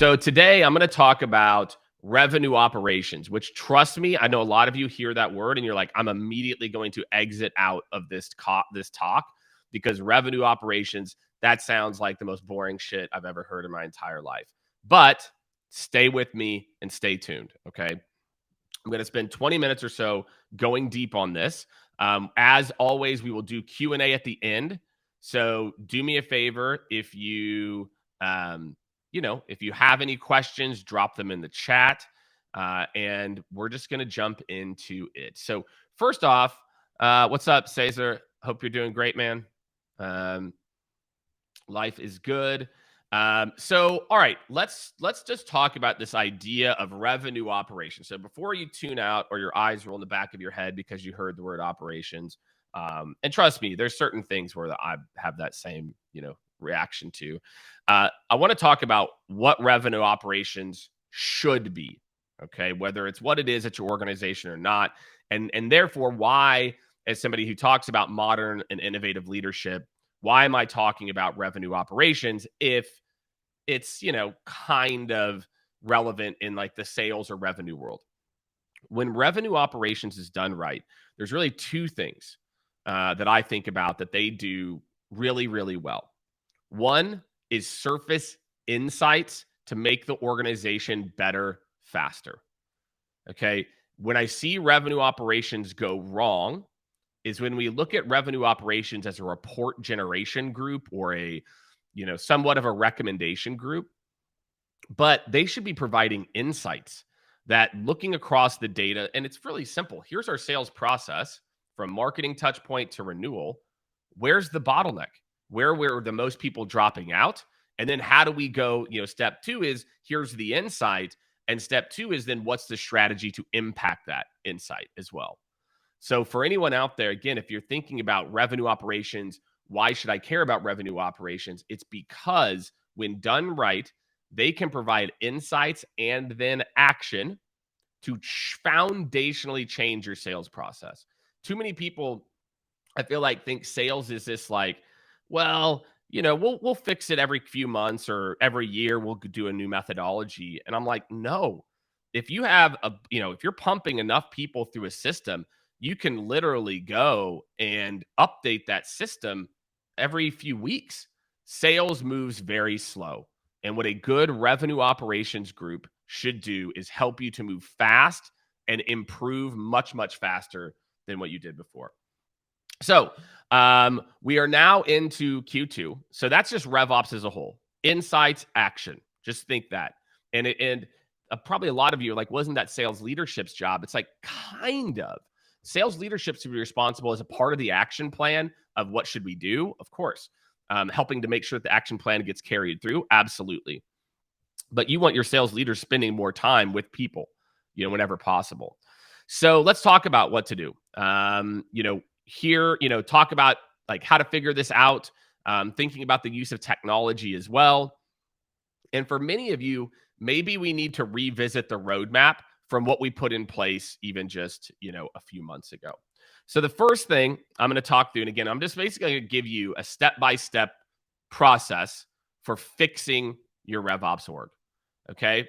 So today I'm going to talk about revenue operations, which trust me, I know a lot of you hear that word and you're like, I'm immediately going to exit out of this talk because revenue operations, that sounds like the most boring shit I've ever heard in my entire life. But stay with me and stay tuned, okay? I'm going to spend 20 minutes or so going deep on this. As always, we will do Q&A at the end. So do me a favor if you if you have any questions, drop them in the chat. And we're just going to jump into it. So first off, what's up, Cesar? Hope you're doing great, man. Life is good. So, all right, let's just talk about this idea of revenue operations. So before you tune out or your eyes roll in the back of your head because you heard the word operations, and trust me, there's certain things where I have that same, reaction to. I want to talk about what revenue operations should be, okay? Whether it's what it is at your organization or not, and therefore why, as somebody who talks about modern and innovative leadership, why am I talking about revenue operations if it's, kind of relevant in like the sales or revenue world? When revenue operations is done right, there's really two things that I think about that they do really, really well. One is surface insights to make the organization better faster. Okay. When I see revenue operations go wrong, is when we look at revenue operations as a report generation group or a, somewhat of a recommendation group, but they should be providing insights that looking across the data, and it's really simple. Here's our sales process from marketing touch point to renewal. Where's the bottleneck? Where were the most people dropping out? And then how do we go, step two is here's the insight. And step two is then what's the strategy to impact that insight as well? So for anyone out there, again, if you're thinking about revenue operations, why should I care about revenue operations? It's because when done right, they can provide insights and then action to foundationally change your sales process. Too many people, I feel like, think sales is this like, well, we'll fix it every few months or every year we'll do a new methodology. And I'm like, no. If you have if you're pumping enough people through a system, you can literally go and update that system every few weeks. Sales moves very slow. And what a good revenue operations group should do is help you to move fast and improve much, much faster than what you did before. So we are now into Q2. So that's just RevOps as a whole. Insights, action. Just think that. And probably a lot of you are like, wasn't that sales leadership's job? It's like, kind of. Sales leadership should be responsible as a part of the action plan of what should we do, of course. Helping to make sure that the action plan gets carried through, absolutely. But you want your sales leaders spending more time with people, whenever possible. So let's talk about what to do. Here, talk about like how to figure this out, thinking about the use of technology as well. And for many of you, maybe we need to revisit the roadmap from what we put in place even just, a few months ago. So the first thing I'm going to talk through, and again, I'm just basically going to give you a step-by-step process for fixing your RevOps org, okay?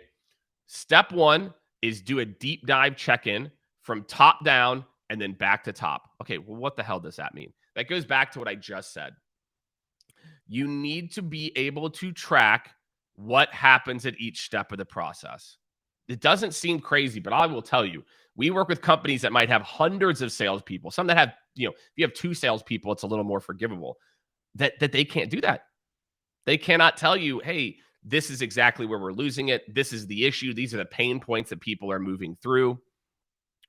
Step one is do a deep dive check-in from top down and then back to top. Okay, well, what the hell does that mean? That goes back to what I just said. You need to be able to track what happens at each step of the process. It doesn't seem crazy, but I will tell you, we work with companies that might have hundreds of salespeople. Some that have, if you have 2 salespeople, it's a little more forgivable. That they can't do that. They cannot tell you, hey, this is exactly where we're losing it. This is the issue. These are the pain points that people are moving through,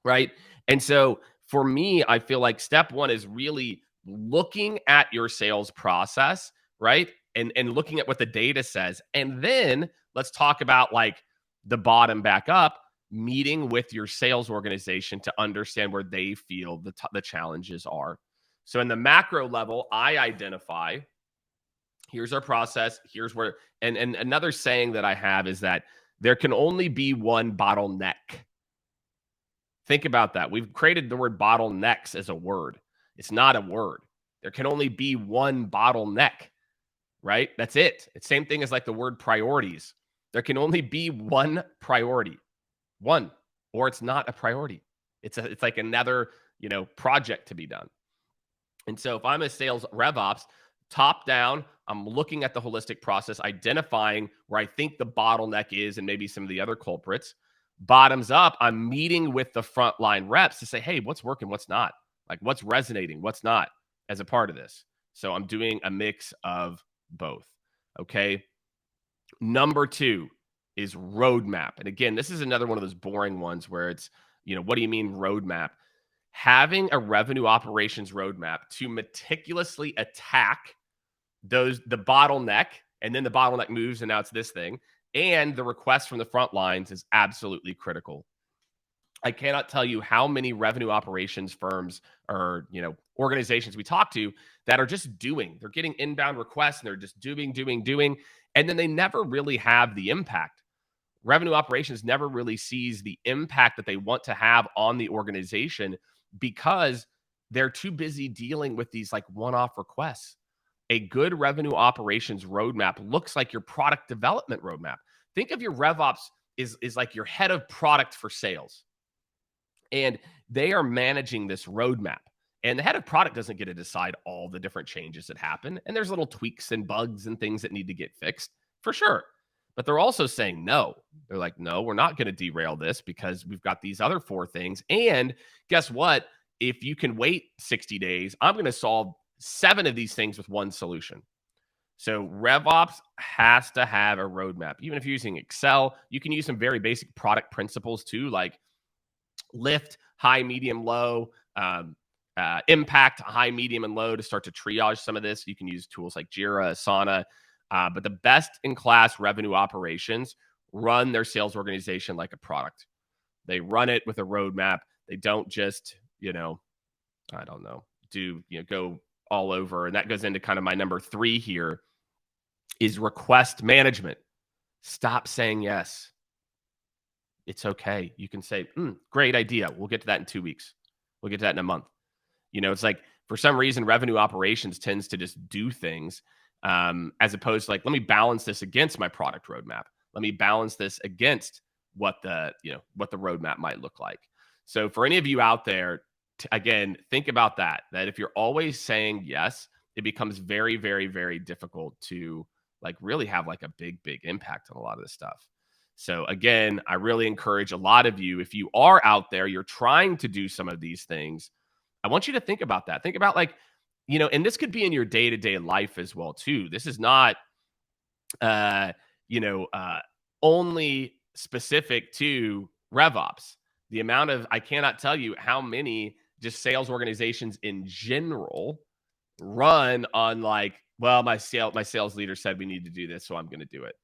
right? And so for me, I feel like step one is really looking at your sales process, right? And looking at what the data says. And then let's talk about like the bottom back up, meeting with your sales organization to understand where they feel the challenges are. So in the macro level, I identify, here's our process, here's where, and another saying that I have is that there can only be one bottleneck. Think about that. We've created the word bottlenecks as a word. It's not a word. There can only be one bottleneck, right? That's it. It's same thing as like the word priorities. There can only be one priority, one, or it's not a priority. It's like another, project to be done. And so if I'm a sales RevOps, top down, I'm looking at the holistic process, identifying where I think the bottleneck is and maybe some of the other culprits. Bottoms up, I'm meeting with the frontline reps to say, hey, what's working, what's not? Like what's resonating, what's not as a part of this. So I'm doing a mix of both. Okay. Number 2 is roadmap. And again, this is another one of those boring ones where it's, what do you mean roadmap? Having a revenue operations roadmap to meticulously attack the bottleneck, and then the bottleneck moves and now it's this thing, and the request from the front lines is absolutely critical. I cannot tell you how many revenue operations firms or, organizations we talk to that are just doing. They're getting inbound requests and they're just doing, and then they never really have the impact. Revenue operations never really sees the impact that they want to have on the organization because they're too busy dealing with these like one-off requests. A good revenue operations roadmap looks like your product development roadmap. Think of your RevOps is like your head of product for sales. And they are managing this roadmap. And the head of product doesn't get to decide all the different changes that happen. And there's little tweaks and bugs and things that need to get fixed for sure. But they're also saying no. They're like, no, we're not going to derail this because we've got these other 4 things. And guess what? If you can wait 60 days, I'm going to solve 7 of these things with one solution. So RevOps has to have a roadmap. Even if you're using Excel, you can use some very basic product principles too, like lift, high, medium, low, impact, high, medium, and low to start to triage some of this. You can use tools like Jira, Asana. But the best in class revenue operations run their sales organization like a product. They run it with a roadmap. They don't just, I don't know, go all over. And that goes into kind of my number 3 here is request management. Stop saying yes. It's okay. You can say, great idea. We'll get to that in 2 weeks. We'll get to that in a month. It's like for some reason, revenue operations tends to just do things as opposed to like, let me balance this against my product roadmap. Let me balance this against what the roadmap might look like. So for any of you out there, again, think about that if you're always saying yes, it becomes very, very, very difficult to like really have like a big impact on a lot of this stuff. So again, I really encourage a lot of you, if you are out there, you're trying to do some of these things, I want you to think about that. Think about like, and this could be in your day-to-day life as well too. This is not, only specific to RevOps. The amount of, I cannot tell you how many just sales organizations in general run on like, well, my sales leader said we need to do this, so I'm going to do it.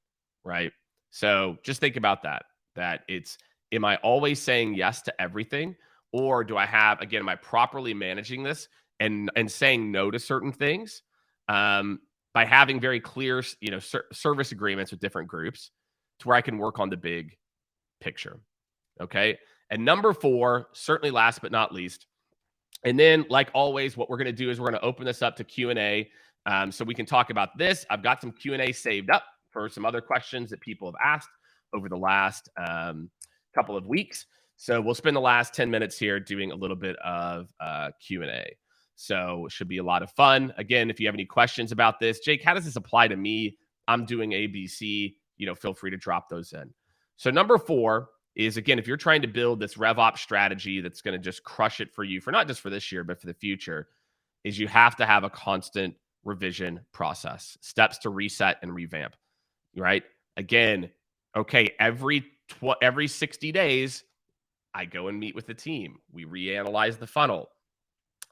Right. So just think about that it's, am I always saying yes to everything? Or do I have, again, am I properly managing this and saying no to certain things by having very clear, service agreements with different groups to where I can work on the big picture. Okay. And number 4, certainly last but not least, and then like always, what we're going to do is we're going to open this up to Q&A so we can talk about this. I've got some Q&A saved up for some other questions that people have asked over the last couple of weeks. So we'll spend the last 10 minutes here doing a little bit of Q&A. So it should be a lot of fun. Again, if you have any questions about this, Jake, how does this apply to me? I'm doing ABC, feel free to drop those in. So number 4 is, again, if you're trying to build this RevOps strategy that's going to just crush it for you, for not just for this year, but for the future, is you have to have a constant revision process, steps to reset and revamp, right? Again, okay, every 60 days, I go and meet with the team. We reanalyze the funnel.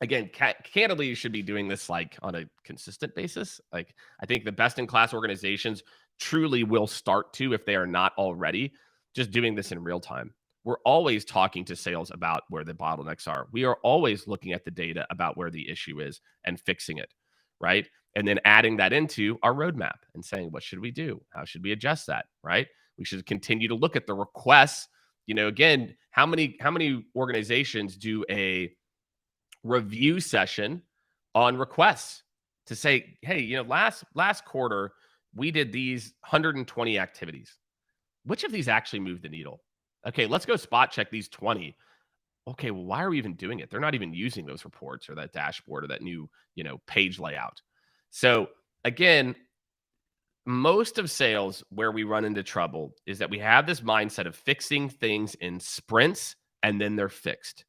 Again, candidly, you should be doing this like on a consistent basis. Like I think the best in class organizations truly will start to, if they are not already, just doing this in real time. We're always talking to sales about where the bottlenecks are. We are always looking at the data about where the issue is and fixing it, right? And then adding that into our roadmap and saying, what should we do? How should we adjust that, right? We should continue to look at the requests. Again, how many organizations do a review session on requests to say, hey, last quarter we did these 120 activities. which of these actually move the needle? Okay, let's go spot check these 20. Okay, well, why are we even doing it? They're not even using those reports or that dashboard or that new, page layout. So again, most of sales where we run into trouble is that we have this mindset of fixing things in sprints and then they're fixed.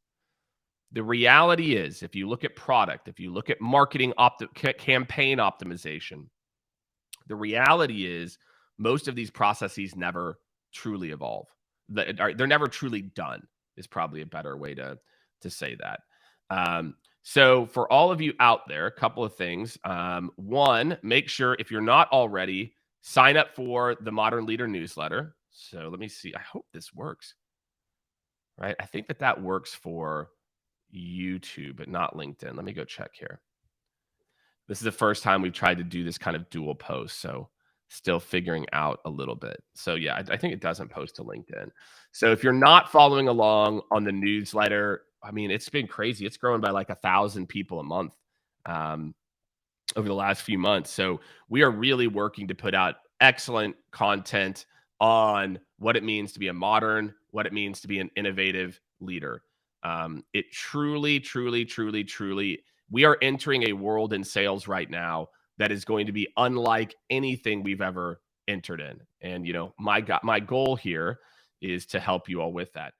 The reality is, if you look at product, if you look at marketing campaign optimization, the reality is most of these processes never truly evolve. They're never truly done is probably a better way to say that. So for all of you out there, a couple of things. One, make sure if you're not already, sign up for the Modern Leader newsletter. So let me see. I hope this works. Right? I think that works for YouTube, but not LinkedIn. Let me go check here. This is the first time we've tried to do this kind of dual post, so still figuring out a little bit. So yeah, I think it doesn't post to LinkedIn. So if you're not following along on the newsletter, I mean, it's been crazy. It's growing by like 1,000 people a month over the last few months. So we are really working to put out excellent content on what it means to be a modern, what it means to be an innovative leader. It truly, truly, truly, truly, we are entering a world in sales right now that is going to be unlike anything we've ever entered in. And, my goal here is to help you all with that.